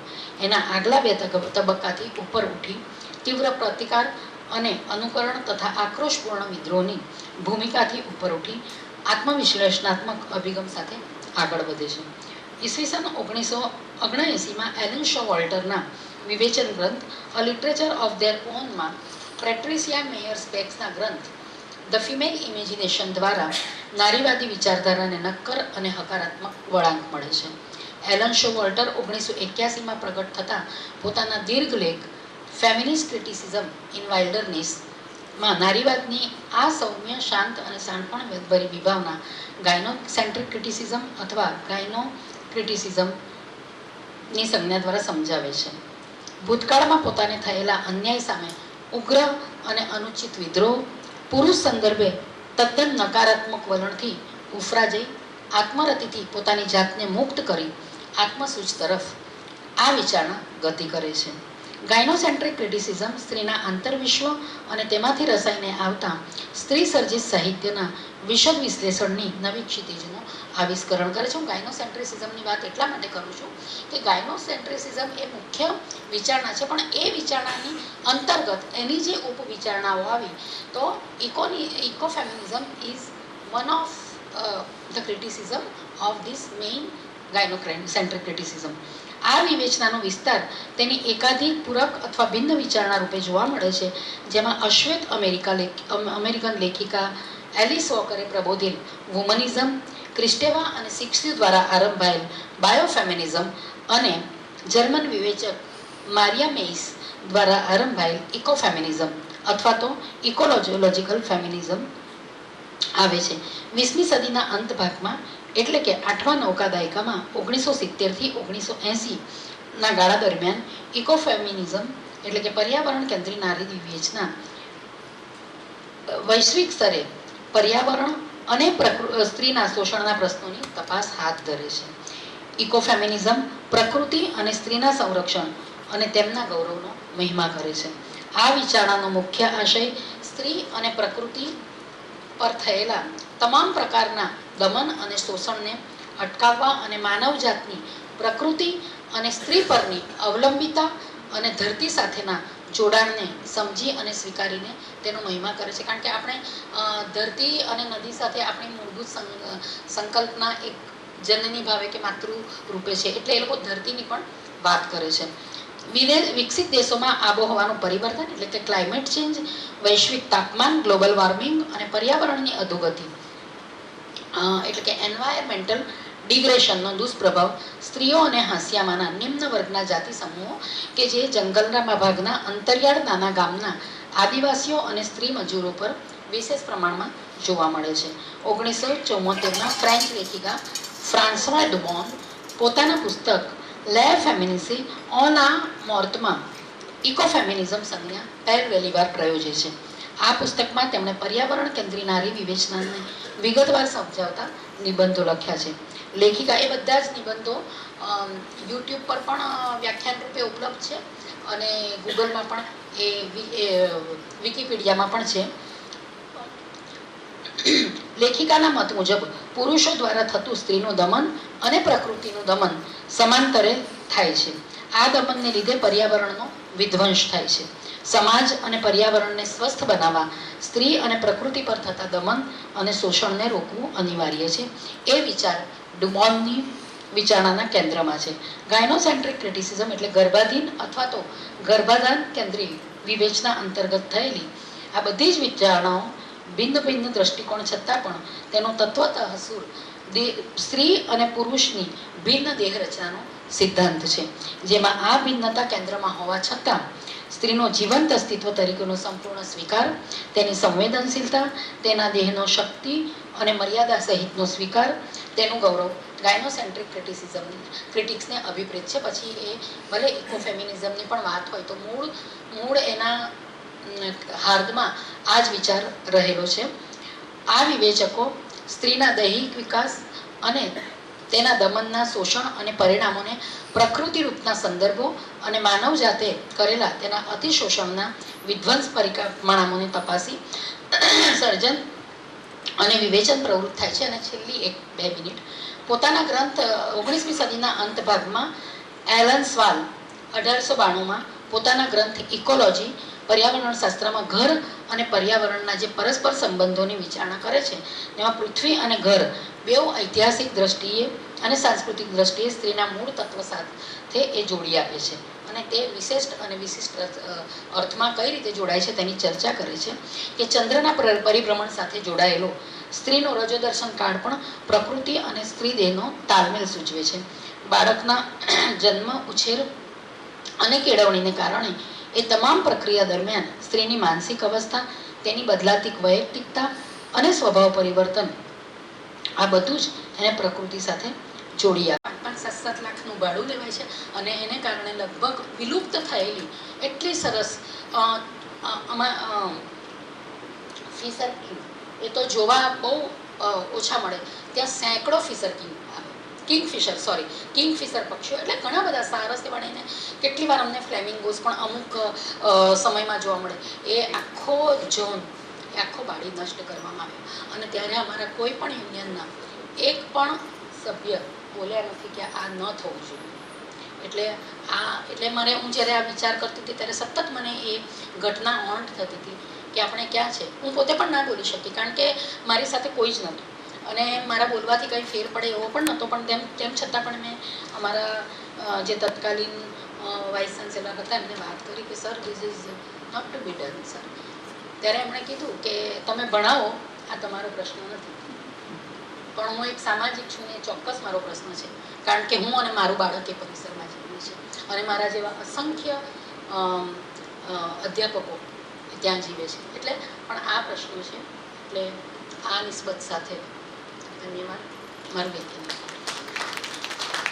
એના આગલા 2 તબક્કાથી ઉપર ઉઠી તીવ્ર પ્રતિકાર અને અનુકરણ તથા આક્રોશપૂર્ણ વિદ્રોહની ભૂમિકાથી ઉપર ઉઠી આત્મવિશ્લેષણાત્મક અભિગમ સાથે આગળ વધે છે. ઈસવીસન 1979માં એલન શો વોલ્ટરના વિવેચન ગ્રંથ અ લિટરેચર ઓફ ધેર ઓનમાં પેટ્રિશિયા મેયર સ્પેક્સના ગ્રંથ ધ ફિમેલ ઇમેજિનેશન દ્વારા નારીવાદી વિચારધારાને નક્કર અને હકારાત્મક વળાંક મળે છે. એલન શો વોલ્ટર 1981માં પ્રગટ થતા પોતાના દીર્ઘ લેખ ફેમિનિસ્ટ ક્રિટિસિઝમ ઇન વાઇલ્ડરનેસમાં નારીવાદની આ સૌમ્ય, શાંત અને શાણપણભરી વિભાવના ગાયનોસેન્ટ્રિક ક્રિટિસિઝમ અથવા ગાયનો ક્રિટિસિઝમની સંજ્ઞા દ્વારા સમજાવે છે. ભૂતકાળમાં પોતાને થયેલા અન્યાય સામે ઉગ્ર અને અનુચિત વિદ્રોહ, પુરુષ સંદર્ભે તદ્દન નકારાત્મક વલણથી ઉફરા જઈ આત્મરતિથી પોતાની જાતને મુક્ત કરી આત્મસૂચ તરફ આ વિચારણા ગતિ કરે છે. ગાયનોસેન્ટ્રિક ક્રિટિસિઝમ સ્ત્રીના આંતરવિશ્વ અને તેમાંથી રસાઈને આવતા સ્ત્રી સર્જિત સાહિત્યના વિશદ વિશ્લેષણની નવી ક્ષિતિજનું આવિષ્કરણ કરે છે. હું ગાયનોસેન્ટ્રિસિઝમની વાત એટલા માટે કરું છું કે ગાયનોસેન્ટ્રિસિઝમ એ મુખ્ય વિચારણા છે, પણ એ વિચારણાની અંતર્ગત એની જે ઉપવિચારણાઓ આવી તો eco feminism is one of the criticism of this main gynocentric criticism. આ વિવેચનાનો વિસ્તાર તેની એકાધિક પૂરક અથવા ભિન્ન વિચારણા રૂપે જોવા મળે છે, જેમાં અશ્વેત અમેરિકન લેખિકા એલિસ વોકરે પ્રબોધેલ વુમનિઝમ, ક્રિસ્ટેવા અને સિક્સ્યુ દ્વારા આરંભાયેલ બાયોફેમિનિઝમ અને જર્મન વિવેચક મારિયા મેઇસ દ્વારા આરંભાયેલ ઇકોફેમિનિઝમ અથવા તો ઇકોલોજીકલ ફેમિનિઝમ આવે છે. 20મી સદીના અંત ભાગમાં એટલે કે 8મા-9કા દાયકામાં 1970 થી 1980 ના ગાળા દરમિયાન ઇકોફેમિનિઝમ એટલે કે પર્યાવરણ કેન્દ્રિત નારી વિવેચના વૈશ્વિક સ્તરે પર્યાવરણ અને સ્ત્રીના શોષણના પ્રશ્નોની તપાસ હાથ ધરે છે. ઇકોફેમિનિઝમ પ્રકૃતિ અને સ્ત્રીના સંરક્ષણ અને તેમના ગૌરવનો મહિમા કરે છે. આ વિચારણાનો મુખ્ય આશય સ્ત્રી અને પ્રકૃતિ પર થયેલા તમામ પ્રકારના દમન અને શોષણને અટકાવવા અને માનવજાતની પ્રકૃતિ અને સ્ત્રી પરની અવલંબિતા અને ધરતી સાથેના જોડાણને સમજી અને સ્વીકારીને તેનો મહિમા કરે છે. કારણ કે આપણે ધરતી અને નદી સાથે આપણી મૂળભૂત સંકલ્પના એક જનની ભાવે કે માતૃ રૂપે છે, એટલે એ લોકો ધરતીની પણ વાત કરે છે. વિકસિત દેશોમાં આબોહવાનું પરિવર્તન એટલે કે ક્લાઇમેટ ચેન્જ, વૈશ્વિક તાપમાન, ગ્લોબલ વોર્મિંગ અને પર્યાવરણની અધોગતિ એટલે કે એન્વાયરમેન્ટલ ડિગ્રેશનનો દુષ્પ્રભાવ સ્ત્રીઓ અને હાંસિયામાંના નિમ્ન વર્ગના જાતિ સમૂહો કે જે જંગલના ભાગના અંતરિયાળ નાના ગામના આદિવાસીઓ અને સ્ત્રી મજૂરો પર વિશેષ પ્રમાણમાં જોવા મળે છે. 1974માં ફ્રેન્ચ લેખિકા ફ્રાન્સવા ડુમોન પોતાના પુસ્તક લે ફેમિનિસી ઓન આ મોર્તમાં ઇકોફેમિનિઝમ સંજ્ઞા પહેલી વાર પ્રયોજે છે. આ પુસ્તકમાં તેમણે પર્યાવરણ કેન્દ્રી નારી વિવેચનાને વિગતવાર સમજાવતા નિબંધો લખ્યા છે. લેખિકા એ બધા જ નિબંધો યુટ્યુબ પર પણ વ્યાખ્યાન રૂપે ઉપલબ્ધ છે અને ગૂગલમાં પણ એ વિકિપીડિયામાં પણ છે. લેખિકાના મત મુજબ પુરુષો દ્વારા થતું સ્ત્રીનું દમન અને પ્રકૃતિનું દમન સમાંતરે થાય છે. આ દમનને લીધે પર્યાવરણનો વિધ્વંસ થાય છે. સમાજ અને પર્યાવરણને સ્વસ્થ બનાવવા સ્ત્રી અને પ્રકૃતિ પર થતા દમન અને શોષણને રોકવું અનિવાર્ય છે. એ વિચાર ડુમોનની વિચારણાના કેન્દ્રમાં છે. ગાયનોસેન્ટ્રિક ક્રિટિસિઝમ એટલે ગર્ભાધીન અથવા તો ગર્ભાધાન કેન્દ્રીય વિવેચના અંતર્ગત થયેલી આ બધી જ વિચારણાઓ ભિન્ન ભિન્ન દ્રષ્ટિકોણ છતાં પણ તેનો તત્વતઃ સૂર સ્ત્રી અને પુરુષની ભિન્ન દેહ રચનાનો સિદ્ધાંત છે, જેમાં આ ભિન્નતા કેન્દ્રમાં હોવા છતાં સ્ત્રીનો જીવંત અસ્તિત્વ તરીકેનો સંપૂર્ણ સ્વીકાર, તેની સંવેદનશીલતા, તેના દેહનો શક્તિ અને મર્યાદા સહિતનો સ્વીકાર, તેનું ગૌરવ ગાયનોસેન્ટ્રિક ક્રિટિક્સને અભિપ્રેત છે. પછી એ ભલે ઇકોફેમિનિઝમની પણ વાત હોય તો મૂળ એના હાર્દમાં આ જ વિચાર રહેલો છે. આ વિવેચકો સ્ત્રીના દૈહિક વિકાસ અને તેના દમનના શોષણ અને પરિણામોને પ્રકૃતિ રૂપના સંદર્ભો અને માનવ જાતે કરેલા તેના અતિશોષણના વિધ્વંસ પરિણામોને તપાસી સર્જન અને વિવેચન પ્રવૃત્ત થાય છે. અને છેલ્લી 1-2 મિનિટ પોતાના ગ્રંથ 19મી સદીના અંત ભાગમાં એલન સ્વાલ 1892માં પોતાના ગ્રંથ ઇકોલોજી પર્યાવરણ શાસ્ત્રમાં ઘર અને પર્યાવરણના જે પરસ્પર સંબંધોની વિચારણા કરે છે, તેમાં પૃથ્વી અને ઘર બેઉ ઐતિહાસિક દ્રષ્ટિએ અને સાંસ્કૃતિક દ્રષ્ટિએ સ્ત્રીના મૂળ તત્વ સાથે એ જોડી આપે છે અને તે વિશિષ્ટ અર્થમાં કઈ રીતે જોડાય છે તેની ચર્ચા કરે છે કે ચંદ્રના પરિભ્રમણ સાથે જોડાયેલો સ્ત્રીનો રજોદર્શન કાળ પણ પ્રકૃતિ અને સ્ત્રી દેહનો તાલમેલ સૂચવે છે. બાળકના જન્મ, ઉછેર અને કેળવણીને કારણે એ તમામ પ્રક્રિયા દરમિયાન સ્ત્રીની માનસિક અવસ્થા, તેની બદલાતી વૈયક્તિકતા અને સ્વભાવ પરિવર્તન આ બધું જ એને પ્રકૃતિ સાથે જોડી આપે. 5-7 લાખનું ભાડું લેવાય છે અને એને કારણે લગભગ વિલુપ્ત થયેલી એટલી સરસ ફિશર કિંગ એ તો જોવા બહુ ઓછા મળે. ત્યાં સેંકડો કિંગફિશર પક્ષીઓ એટલે ઘણા બધા સારસ વળીને કેટલી વાર અમને ફ્લેમિંગોસ પણ અમુક સમયમાં જોવા મળે. એ આખો ઝોન આખો બાળી નષ્ટ કરવામાં આવ્યો અને ત્યારે અમારા કોઈ પણ યુનિયનના એક પણ સભ્ય બોલ્યા નથી કે આ ન થવું જોઈએ. એટલે હું જ્યારે આ વિચાર કરતી હતી ત્યારે સતત મને એ ઘટના હોન્ટ થતી હતી કે આપણે ક્યાં છે. હું પોતે પણ ના બોલી શકી કારણ કે મારી સાથે કોઈ જ નહોતું અને મારા બોલવાથી કંઈ ફેર પડે એવો પણ નહોતો, પણ તેમ છતાં પણ મેં અમારા જે તત્કાલીન વાઇસ ચાન્સેલર હતા એમને વાત કરી કે sir this is not to be done sir. ત્યારે એમણે કીધું કે તમે ભણાવો, આ તમારો પ્રશ્ન નથી, પણ હું એક સામાજિક છું એ ચોક્કસ મારો પ્રશ્ન છે, કારણ કે હું અને મારું બાળક એ પરિસરમાં જીવીએ છે અને મારા જેવા અસંખ્ય અધ્યાપકો ત્યાં જીવે છે. એટલે પણ આ પ્રશ્નો છે. એટલે આ નિસ્બત સાથે ધન્યવાદ. મારું વ્યક્તિ